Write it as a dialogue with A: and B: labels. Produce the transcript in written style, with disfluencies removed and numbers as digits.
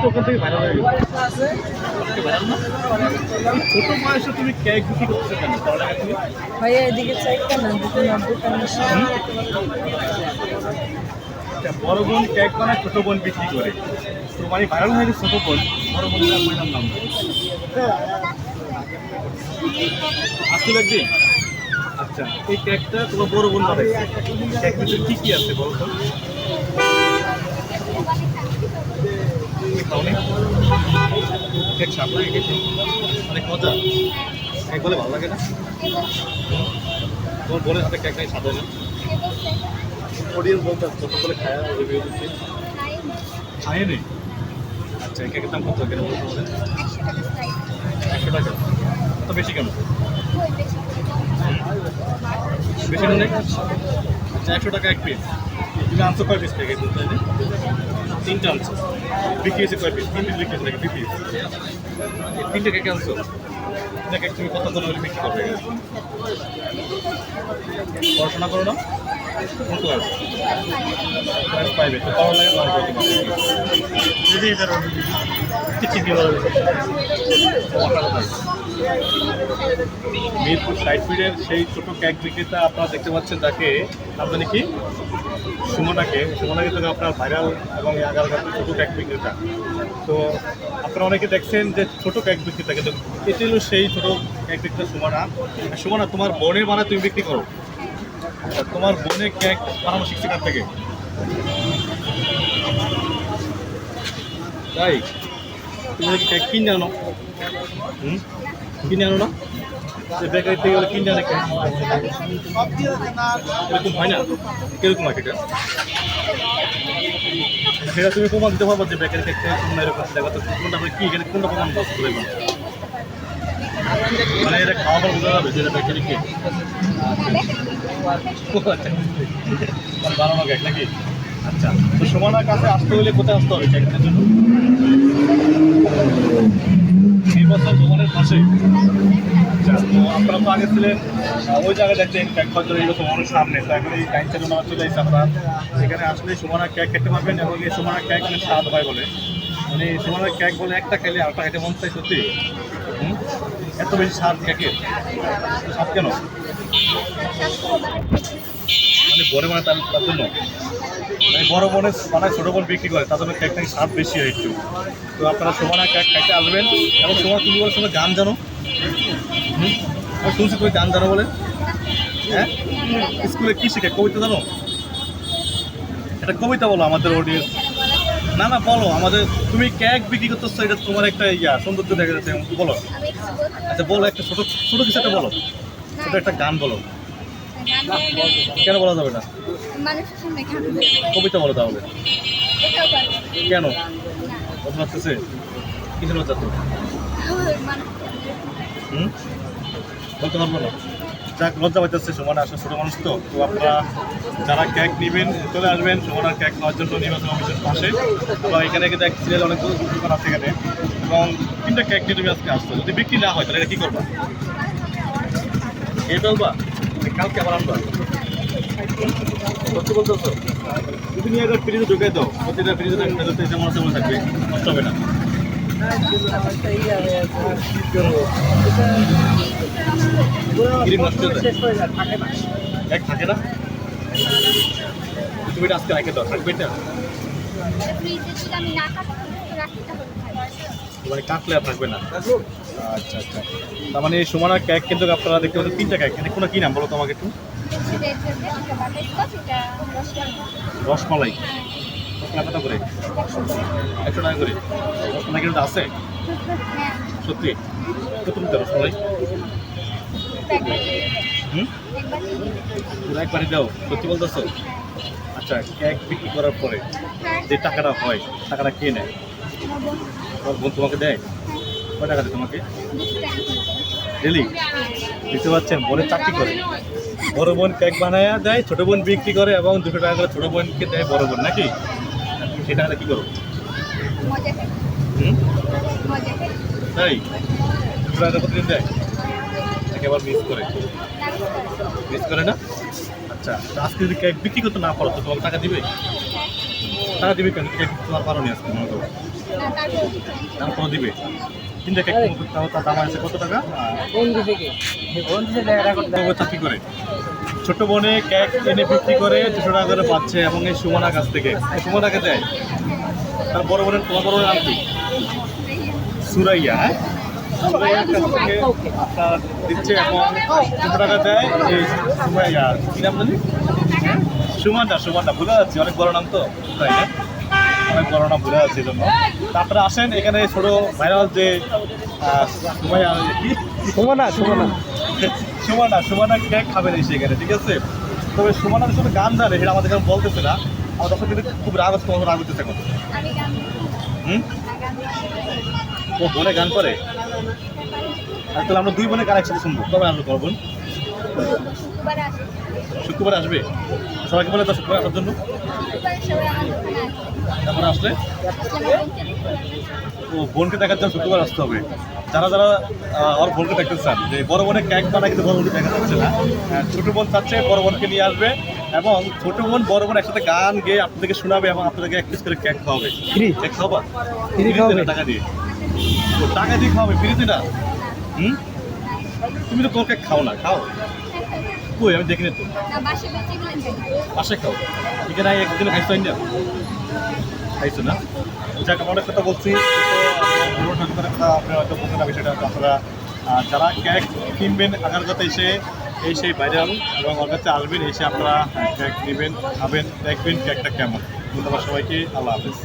A: ওখান থেকে ভাইরাল হয়ে গেছে। ভাইরাল না? ছোট বয়সে তুমি কেক বিক্রি করছো কেন? পড়ালেখা তুমি
B: ভাইয়া এদিকে চাইটা না দোকানের সামনে।
A: বড় বোন কেক বানায়, ছোট বোন বিক্রি করে। তো মানে ভাইরাল হয়ে গেছে ছোট বোন, বড় বোন নাম নাম আসলে কি? আচ্ছা, এই কেকটা তোমার বড় বোন বানাইছে। কেক ভিতরে কি কি আছে বলো তো? খাওনি? কেক সাপ লাগে গেছে, অনেক মজা। কেক বলে ভালো লাগে না? তোমার বোনের হাতে কেক নাই, সাদা না? অডিয়েন্স বলতে ছোট করে খায় রিভিউ দিচ্ছে, খায়নি। আচ্ছা, এই কেকের দাম কত কেন বলতে বলেন? 100 টাকা। তো বেশি কেন? বেশি নেই? আচ্ছা, 100 টাকা এক পিস। তুমি আনছো কয় পিস কেক বলতে? 3টা আনছো। বিক্রি হয়েছে কয় পিস? 3 পিস বিক্রি হয়েছে নাকি 2 পিস? 3টে কেক আনছো। না কেক তুমি কত করে বিক্রি করবে? পড়াশোনা করো না? কোন ক্লাস? ক্লাস 5 এ। তো পড়ালেখা ভালো করতে যদি এটা ঠিক কি বলা যায়। মিরপুর 60 ফিটের সেই ছোট কেক বিক্রেতা আপনারা দেখতে পাচ্ছেন, যাকে আপনাদের কি সুমনাকে তো আপনার ভাইরাল এবং আগারগাঁও ছোটো কেক বিক্রেতা। তো আপনারা অনেকে দেখছেন যে ছোটো কেক বিক্রেতা, কিন্তু এটি হলো সেই ছোটো কেক বিক্রেতা সুমনা। সুমনা, তোমার বোনের বানায় তুমি বিক্রি করো। তোমার বোনের কেক বানানো শিখছে কার থেকে? তাই তুমি কেক কিনে আনো? কিনে আনো না? বেকারি থেকে গেলে কিনে আনে কেক এরকম হয় না? কিরকম হয় সেটা? সেটা তুমি প্রমাণ দিতে পারবো যে বেকারি কেক থেকে কোন এরকম দেখা তো কোনটা কি এখানে কোনটা প্রমাণ বস্তু দেবো? মানে এটা খাওয়া পর বোঝা যাবে যেটা বেকারি কেক বানানো কেক নাকি? আচ্ছা, তো সুমনার কাছে আসতে হলে কোথায় আসতে হবে কেকের জন্য? নির্বাচন ভবনের পাশে। আচ্ছা, তো আপনারা তো আগে ছিলেন ওই জায়গায় দেখছেন কেক বাজার নির্বাচন ভবনের সামনে। তো এখন এই টাইম জন্য চলে এসেছে আপনারা এখানে আসলে সুমনার কেক খেতে পারবেন। এবং এই সুমনার কেক অনেক স্বাদ হয় বলে, মানে সুমনার কেক বলে একটা খেলে আরেকটা খেতে মন চাই। সত্যি এত বেশি স্বাদ কেকের? স্বাদ কেন? মানে বড় মানে তার জন্য, মানে বড় বোনের বানায় ছোটো বোন বিক্রি করে, তার জন্য কেক নাকি স্বাদ বেশি হয় একটু। তো আপনারা সুমনার কেক খাইতে আসবেন। এবং সুমনা, তুমি বলে সঙ্গে গান জানো? আমি শুনছি তুমি গান জানো বলে। হ্যাঁ, স্কুলে কী শিখে? কবিতা জানো? একটা কবিতা বলো আমাদের অডিয়েন্স। না না, বলো আমাদের। তুমি কেক বিক্রি করতেছো, এটা তোমার একটা সৌন্দর্য দেখা যাচ্ছে, বলো। আচ্ছা বলো, একটা ছোটো ছোটো কিছু একটা বলো, ছোটো একটা গান বলো। কেন বলা যাবে না? কবিতা বলো তাহলে। কেন কথা লাগতেছে? কিছু লজ্জা তো বলতে পারবো না। যাক, লজ্জা পাইতেছে। সুমনা আসলে ছোটো মানুষ তো। তো আপনারা যারা কেক নেবেন চলে আসবেন সুমনার কেক খাওয়ার জন্য নির্বাচন অফিসের পাশে। এবং এখানে কিন্তু সিরিয়াল অনেক দোকান আছে এখানে। এবং 3টা কেক নিয়ে তুমি আজকে আসছো, যদি বিক্রি না হয় তাহলে এটা কী করবা? খেয়ে ফেলবা? কালকে আবার আনবা? সত্যি বলতেছো? যদি নিয়ে একবার ফ্রিজে ঢুকে দাও, প্রতিটা ফ্রিজে যেমন আছে থাকবে, নষ্ট হবে না। এক থাকে না? তুমি এটা আজকে রেখে দাও, থাকবে এটা? মানে কাটলে আর থাকবে না। আচ্ছা আচ্ছা, তার মানে এই সুমনার কেক কিন্তু আপনারা দেখতে পাচ্ছেন 3টা কেক। এখানে কোনো কী নাম বলো তো আমাকে একটু? রসমালাই। কত করে? 100 টাকা করে। রসমালাই কিন্তু আছে সত্যি? কত নিতে রসমালাই? পুরো একবারই দাও? সত্যি বলতেছো? আচ্ছা, কেক বিক্রি করার পরে যে টাকাটা হয়, টাকাটা কে নেয়? তোমার বোন তোমাকে দেয়? কয় টাকা দেয় তোমাকে ডেলি? বুঝতে পারছেন, বোনের চাকরি করে। বড় বোন কেক বানায় দেয়, ছোটো বোন বিক্রি করে, এবং 200 টাকা করে ছোটো বোনকে দেয় বড় বোন, নাকি? সেই টাকাটা কী করো? তাই 200 টাকা প্রতিদিন দেয়? একেবারে মিস করে না? আচ্ছা, আজকে যদি কেক বিক্রি করতে না পারো তো তোমাকে টাকা দিবে? টাকা দিবে কেন? কেক তোমার পারো নি আজকে মনে করো? দাম কত দিবে? তিনটা কেক তার দাম আছে কত টাকা? চাকরি করে ছোট বোনে কেক এনে বিক্রি করে 200 টাকা করে পাচ্ছে এবং এই সুমনার কাছ থেকে সুমনাকে দেয়। তার বড় বোনের তোমার বড় বোনের নাম কি? সুরাইয়া। হ্যাঁ, সুরাইয়ার কাছ থেকে আপনার দিচ্ছে এবং 200 টাকা দেয় এই সুরাইয়া। কি নাম জানি? সুমানটা ভুলে যাচ্ছি, অনেক বড় নাম তো, তাই না? অনেক বড় নাম ভুলে যাচ্ছি এই জন্য। তারপরে আসেন এখানে ছোট ভাইরাল যে সুমাইয়া কি সুমানা কেক খাবেন এসে এখানে, ঠিক আছে? তবে সুমানার সাথে গান জানে সেটা আমাদের এখানে বলতেছে না। আমার তখন কিন্তু খুব রাগ হচ্ছে, তোমার রাগ হচ্ছে এখন। ও বোনে গান করে? তাহলে আমরা দুই বোনে গান একসাথে শুনবো। কবে আসবো তোমার বোন? শুক্রবারে আসবে। সবাইকে বলে তো শুক্রবার আসার জন্য। তারপরে আসলে ও বোনকে দেখার জন্য শুক্রবার আসতে হবে। যারা যারা ওর বোনকে দেখতে চান, যে বড় বোনের কেক বানায় কিন্তু বড় বোনকে দেখা যাচ্ছে না। ছোটো বোন চাচ্ছে বড় বোনকে নিয়ে আসবে এবং ছোটো বোন বড় বোন একসাথে গান গেয়ে আপনাদেরকে শোনাবে এবং আপনাদেরকে এক পিস করে কেক খাওয়াবে। কেক খাওয়াবা? টাকা দিয়ে খাওয়াবে, ফ্রিতে না? তুমি তো তোর কেক খাও না, খাও? কই আমি দেখিনি তো। বাসায় খাও? এখানে একদিনে খাইছো না? খাইছো না? যাক, আমরা অনেক কথা বলছি, আপনারা হয়তো বলছেন না বিষয়টা। আপনারা যারা কেক কিনবেন আগার কথা এসে এই সেই ভাইরাল এবং ওর কাছে আসবেন, এসে আপনারা কেক নেবেন, খাবেন, দেখবেন কেকটা কেমন। ধন্যবাদ সবাইকে, আল্লাহ হাফেজ।